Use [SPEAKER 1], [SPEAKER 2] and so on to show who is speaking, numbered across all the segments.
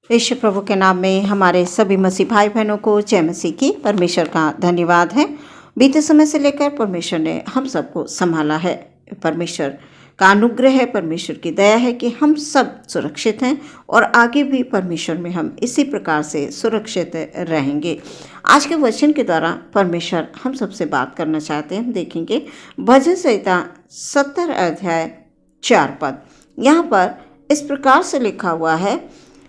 [SPEAKER 1] यीशु प्रभु के नाम में हमारे सभी मसीह भाई बहनों को जय मसीह की। परमेश्वर का धन्यवाद है। बीते समय से लेकर परमेश्वर ने हम सबको संभाला है। परमेश्वर का अनुग्रह है, परमेश्वर की दया है कि हम सब सुरक्षित हैं और आगे भी परमेश्वर में हम इसी प्रकार से सुरक्षित रहेंगे। आज के वचन के द्वारा परमेश्वर हम सबसे बात करना चाहते हैं। हम देखेंगे भजन संहिता 70 अध्याय 4 पद। यहाँ पर इस प्रकार से लिखा हुआ है,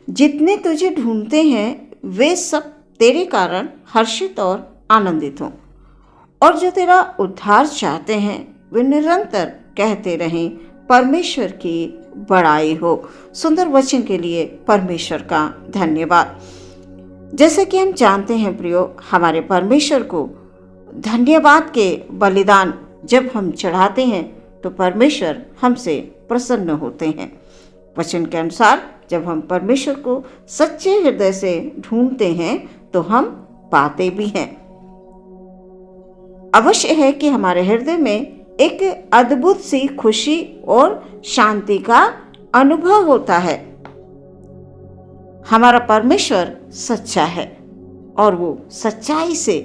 [SPEAKER 1] जितने तुझे ढूंढते हैं वे सब तेरे कारण हर्षित और आनंदित हों, और जो तेरा उद्धार चाहते हैं वे निरंतर कहते रहें, परमेश्वर की बड़ाई हो। सुंदर वचन के लिए परमेश्वर का धन्यवाद। जैसे कि हम जानते हैं प्रियो, हमारे परमेश्वर को धन्यवाद के बलिदान जब हम चढ़ाते हैं तो परमेश्वर हमसे प्रसन्न होते हैं। वचन के अनुसार जब हम परमेश्वर को सच्चे हृदय से ढूंढते हैं तो हम पाते भी हैं। अवश्य है कि हमारे हृदय में एक अद्भुत सी खुशी और शांति का अनुभव होता है। हमारा परमेश्वर सच्चा है और वो सच्चाई से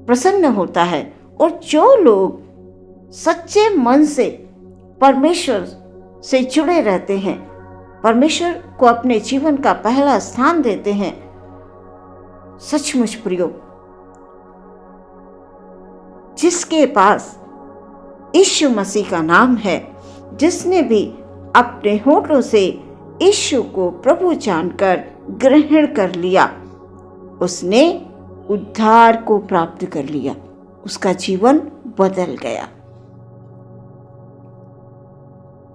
[SPEAKER 1] प्रसन्न होता है, और जो लोग सच्चे मन से परमेश्वर से जुड़े रहते हैं, परमेश्वर को अपने जीवन का पहला स्थान देते हैं, सचमुच प्रियो, जिसके पास यीशु मसीह का नाम है, जिसने भी अपने होठों से यीशु को प्रभु जानकर ग्रहण कर लिया, उसने उद्धार को प्राप्त कर लिया। उसका जीवन बदल गया।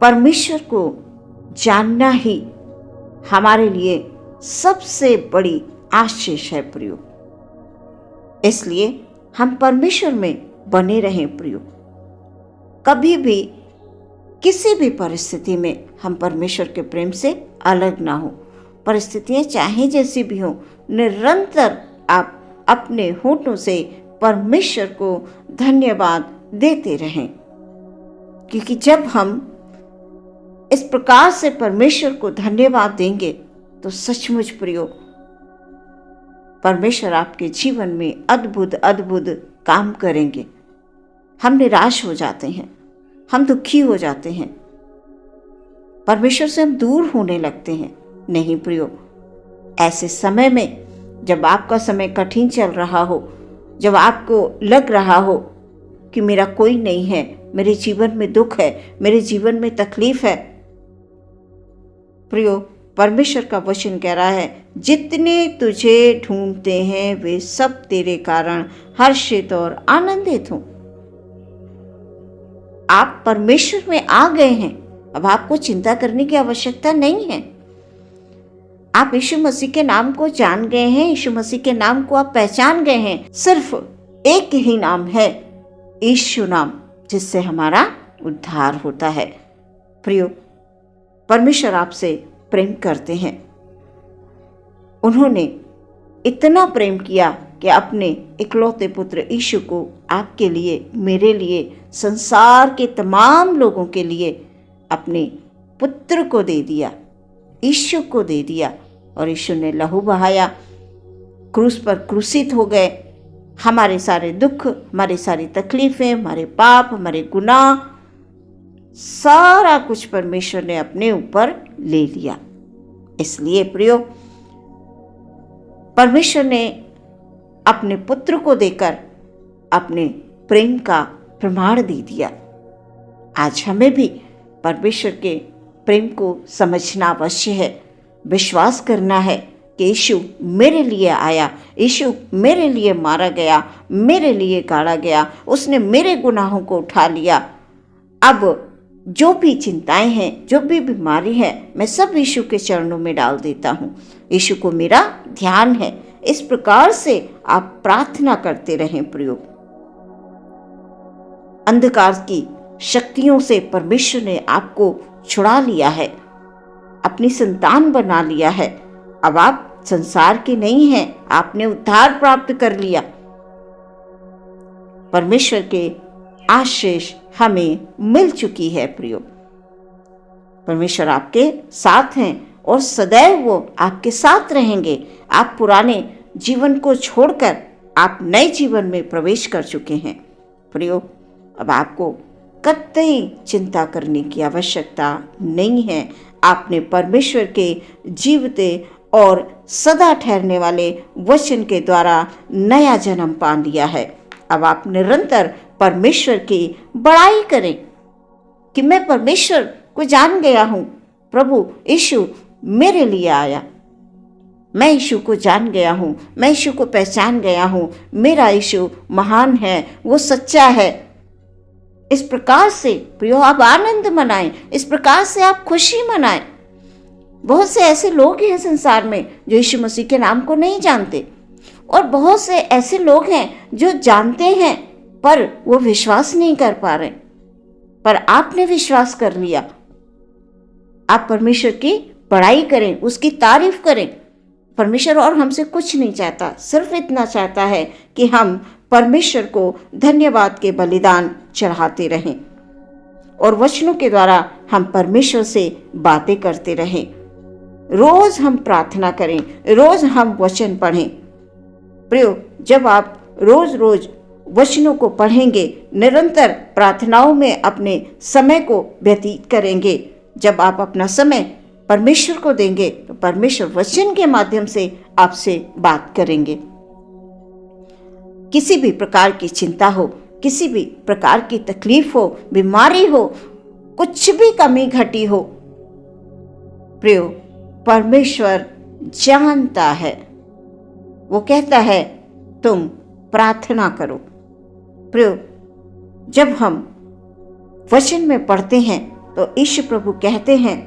[SPEAKER 1] परमेश्वर को जानना ही हमारे लिए सबसे बड़ी आशीष है प्रियो। इसलिए हम परमेश्वर में बने रहें प्रियो। कभी भी किसी भी परिस्थिति में हम परमेश्वर के प्रेम से अलग ना हो। परिस्थितियां चाहे जैसी भी हो, निरंतर आप अपने होठों से परमेश्वर को धन्यवाद देते रहें, क्योंकि जब हम इस प्रकार से परमेश्वर को धन्यवाद देंगे तो सचमुच प्रियो, परमेश्वर आपके जीवन में अद्भुत अद्भुत काम करेंगे। हम निराश हो जाते हैं, हम दुखी हो जाते हैं, परमेश्वर से हम दूर होने लगते हैं। नहीं प्रियो, ऐसे समय में जब आपका समय कठिन चल रहा हो, जब आपको लग रहा हो कि मेरा कोई नहीं है, मेरे जीवन में दुख है, मेरे जीवन में तकलीफ है, प्रियो, परमेश्वर का वचन कह रहा है, जितने तुझे ढूंढते हैं वे सब तेरे कारण हर्षित और आनंदित हों। आप परमेश्वर में आ गए हैं, अब आपको चिंता करने की आवश्यकता नहीं है। आप यीशु मसीह के नाम को जान गए हैं, यीशु मसीह के नाम को आप पहचान गए हैं। सिर्फ एक ही नाम है, यीशु नाम, जिससे हमारा उद्धार होता है। प्रियो, परमेश्वर आपसे प्रेम करते हैं। उन्होंने इतना प्रेम किया कि अपने इकलौते पुत्र यीशु को आपके लिए, मेरे लिए, संसार के तमाम लोगों के लिए अपने पुत्र को दे दिया, यीशु को दे दिया। और यीशु ने लहू बहाया, क्रूस पर क्रूसित हो गए। हमारे सारे दुख, हमारी सारी तकलीफें, हमारे पाप, हमारे गुनाह, सारा कुछ परमेश्वर ने अपने ऊपर ले लिया। इसलिए प्रियो, परमेश्वर ने अपने पुत्र को देकर अपने प्रेम का प्रमाण दे दिया। आज हमें भी परमेश्वर के प्रेम को समझना अवश्य है, विश्वास करना है कि यीशु मेरे लिए आया, यीशु मेरे लिए मारा गया, मेरे लिए गाड़ा गया, उसने मेरे गुनाहों को उठा लिया। अब जो भी चिंताएं हैं, जो भी बीमारी है, मैं सब यीशु के चरणों में डाल देता हूँ। यीशु को मेरा ध्यान है। इस प्रकार से आप प्रार्थना करते रहें प्रियो। अंधकार की शक्तियों से परमेश्वर ने आपको छुड़ा लिया है, अपनी संतान बना लिया है। अब आप संसार के नहीं हैं, आपने उद्धार प्राप्त कर लिया। परमेश्वर के आशीष हमें मिल चुकी है प्रियो। परमेश्वर आपके साथ हैं और सदैव वो आपके साथ रहेंगे। आप पुराने जीवन को छोड़कर आप नए जीवन में प्रवेश कर चुके हैं। प्रियो, अब आपको कतई चिंता करने की आवश्यकता नहीं है। आपने परमेश्वर के जीवते और सदा ठहरने वाले वचन के द्वारा नया जन्म पा लिया है। अब आप निरंतर परमेश्वर की बड़ाई करें कि मैं परमेश्वर को जान गया हूँ, प्रभु यीशु मेरे लिए आया, मैं यीशु को जान गया हूँ, मैं यीशु को पहचान गया हूँ, मेरा यीशु महान है, वो सच्चा है। इस प्रकार से प्रियो आप आनंद मनाएं, इस प्रकार से आप खुशी मनाएं। बहुत से ऐसे लोग हैं संसार में जो यीशु मसीह के नाम को नहीं जानते, और बहुत से ऐसे लोग हैं जो जानते हैं पर वो विश्वास नहीं कर पा रहे। पर आपने विश्वास कर लिया। आप परमेश्वर की बड़ाई करें, उसकी तारीफ करें। परमेश्वर और हमसे कुछ नहीं चाहता, सिर्फ इतना चाहता है कि हम परमेश्वर को धन्यवाद के बलिदान चढ़ाते रहें और वचनों के द्वारा हम परमेश्वर से बातें करते रहें। रोज हम प्रार्थना करें, रोज हम वचन पढ़ें। प्रियो, जब आप रोज रोज वचनों को पढ़ेंगे, निरंतर प्रार्थनाओं में अपने समय को व्यतीत करेंगे, जब आप अपना समय परमेश्वर को देंगे तो परमेश्वर वचन के माध्यम से आपसे बात करेंगे। किसी भी प्रकार की चिंता हो, किसी भी प्रकार की तकलीफ हो, बीमारी हो, कुछ भी कमी घटी हो, प्रियो परमेश्वर जानता है। वो कहता है तुम प्रार्थना करो। प्रियो, जब हम वचन में पढ़ते हैं तो ईश प्रभु कहते हैं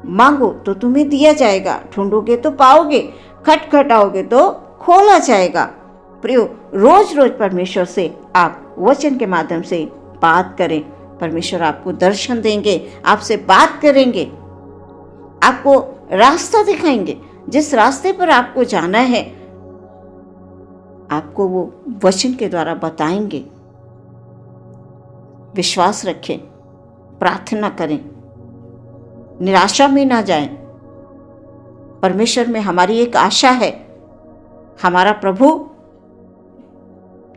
[SPEAKER 1] मांगो तो तुम्हें दिया जाएगा, ढूंढोगे तो पाओगे, खटखटाओगे तो खोला जाएगा। प्रियो, रोज रोज परमेश्वर से आप वचन के माध्यम से बात करें। परमेश्वर आपको दर्शन देंगे, आपसे बात करेंगे, आपको रास्ता दिखाएंगे। जिस रास्ते पर आपको जाना है आपको वो वचन के द्वारा बताएंगे। विश्वास रखें, प्रार्थना करें, निराशा में ना जाएं। परमेश्वर में हमारी एक आशा है, हमारा प्रभु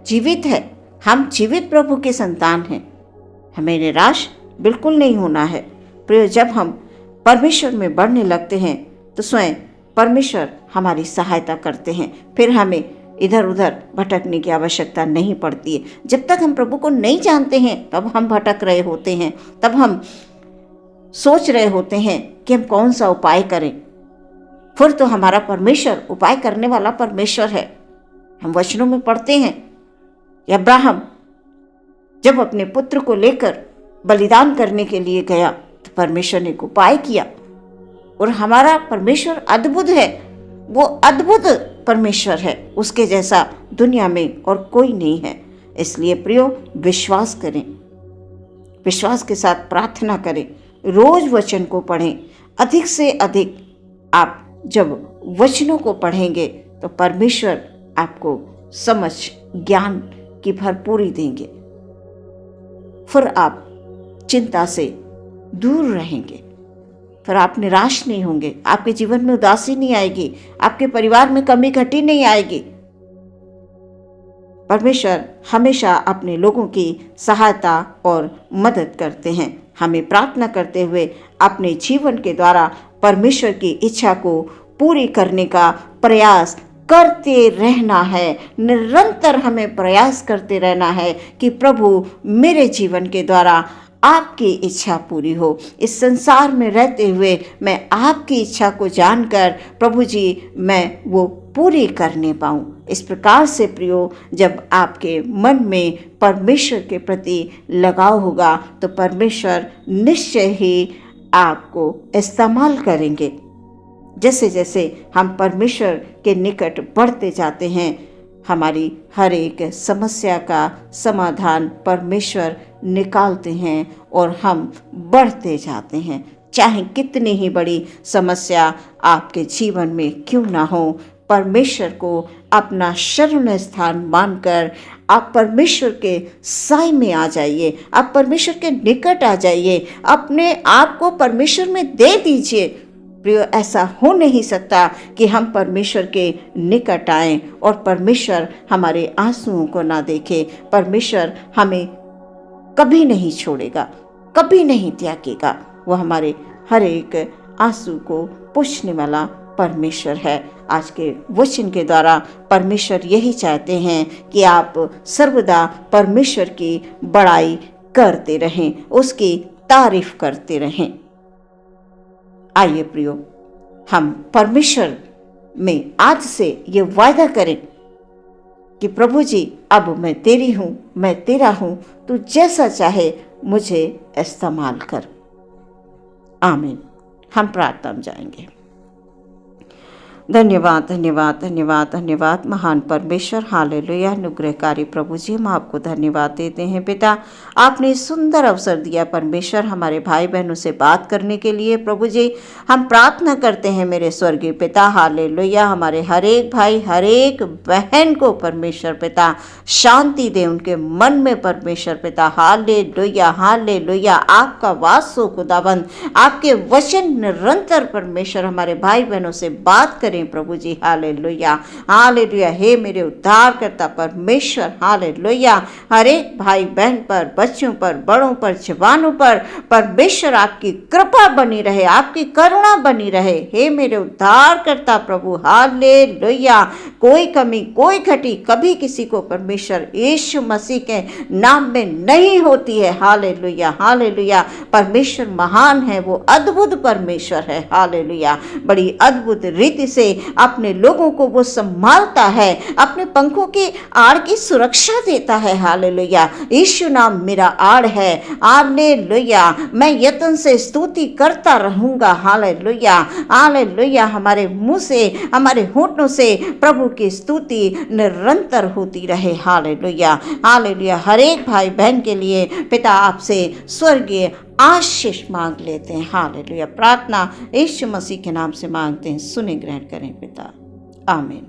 [SPEAKER 1] जीवित है, हम जीवित प्रभु के संतान हैं। हमें निराश बिल्कुल नहीं होना है। प्रिय, जब हम परमेश्वर में बढ़ने लगते हैं तो स्वयं परमेश्वर हमारी सहायता करते हैं। फिर हमें इधर उधर भटकने की आवश्यकता नहीं पड़ती है। जब तक हम प्रभु को नहीं जानते हैं तब हम भटक रहे होते हैं, तब हम सोच रहे होते हैं कि हम कौन सा उपाय करें। फिर तो हमारा परमेश्वर उपाय करने वाला परमेश्वर है। हम वचनों में पढ़ते हैं अब्राहम जब अपने पुत्र को लेकर बलिदान करने के लिए गया तो परमेश्वर ने एक उपाय किया, और हमारा परमेश्वर अद्भुत है। वो अद्भुत परमेश्वर है, उसके जैसा दुनिया में और कोई नहीं है। इसलिए प्रियो, विश्वास करें, विश्वास के साथ प्रार्थना करें, रोज वचन को पढ़ें। अधिक से अधिक आप जब वचनों को पढ़ेंगे तो परमेश्वर आपको समझ, ज्ञान की भरपूरी देंगे। फिर आप चिंता से दूर रहेंगे, फिर आप निराश नहीं होंगे, आपके जीवन में उदासी नहीं आएगी, आपके परिवार में कमी घटी नहीं आएगी। परमेश्वर हमेशा अपने लोगों की सहायता और मदद करते हैं। हमें प्रार्थना करते हुए अपने जीवन के द्वारा परमेश्वर की इच्छा को पूरी करने का प्रयास करते रहना है। निरंतर हमें प्रयास करते रहना है कि प्रभु मेरे जीवन के द्वारा आपकी इच्छा पूरी हो। इस संसार में रहते हुए मैं आपकी इच्छा को जानकर प्रभु जी मैं वो पूरी करने पाऊँ। इस प्रकार से प्रियो, जब आपके मन में परमेश्वर के प्रति लगाव होगा तो परमेश्वर निश्चय ही आपको इस्तेमाल करेंगे। जैसे जैसे हम परमेश्वर के निकट बढ़ते जाते हैं, हमारी हर एक समस्या का समाधान परमेश्वर निकालते हैं और हम बढ़ते जाते हैं। चाहे कितनी ही बड़ी समस्या आपके जीवन में क्यों ना हो, परमेश्वर को अपना शरण स्थान मानकर आप परमेश्वर के साय में आ जाइए, आप परमेश्वर के निकट आ जाइए, अपने आप को परमेश्वर में दे दीजिए। प्रियो, ऐसा हो नहीं सकता कि हम परमेश्वर के निकट आएं और परमेश्वर हमारे आंसुओं को ना देखे। परमेश्वर हमें कभी नहीं छोड़ेगा, कभी नहीं त्यागेगा। वो हमारे हर एक आंसू को पोंछने वाला परमेश्वर है। आज के वचन के द्वारा परमेश्वर यही चाहते हैं कि आप सर्वदा परमेश्वर की बड़ाई करते रहें, उसकी तारीफ करते रहें। आइए प्रियो, हम परमेश्वर में आज से ये वायदा करें कि प्रभु जी, अब मैं तेरी हूँ, मैं तेरा हूँ, तू जैसा चाहे मुझे इस्तेमाल कर। आमीन। हम प्रार्थना में जाएंगे। धन्यवाद, धन्यवाद, धन्यवाद, धन्यवाद महान परमेश्वर, हालेलुया। अनुग्रहकारी प्रभु जी, हम आपको धन्यवाद देते हैं पिता, आपने सुंदर अवसर दिया परमेश्वर हमारे भाई बहनों से बात करने के लिए। प्रभु जी, हम प्रार्थना करते हैं मेरे स्वर्गीय पिता, हालेलुया, हमारे हर एक भाई हर एक बहन को परमेश्वर पिता शांति दे, उनके मन में परमेश्वर पिता, हालेलुया, हालेलुया, आपका वास हो खुदाबंद, आपके वचन निरंतर परमेश्वर हमारे भाई बहनों से बात करें प्रभु जी, हालेलुया, हालेलुया। हे मेरे उद्धार करता परमेश्वर, हालेलुया, हर एक भाई बहन पर, बच्चों पर, बड़ों पर, जवानों पर परमेश्वर आपकी कृपा बनी रहे, आपकी करुणा बनी रहे। हे मेरे उद्धार करता प्रभु, हालेलुया, कोई कमी कोई घटी कभी किसी को परमेश्वर यीशु मसीह के नाम में नहीं होती है। Hallelujah, hallelujah. परमेश्वर महान है, वो अद्भुत परमेश्वर है। हालेलुया, बड़ी अद्भुत रीति से अपने लोगों को वो संभालता है, अपने पंखों की आड़ की सुरक्षा देता है। हालेलुया, यीशु नाम मेरा आड़ है। हालेलुया, मैं यत्न से स्तुति करता रहूंगा। हालेलुया, हालेलुया, हमारे मुंह से, हमारे होठों से प्रभु की स्तुति निरंतर होती रहे। Hallelujah, hallelujah. हर एक भाई बहन के लिए पिता आपसे स्वर्गीय आशीष मांग लेते हैं। हालेलुया, प्रार्थना यीशु मसीह के नाम से मांगते हैं, सुने ग्रहण करें पिता। आमीन।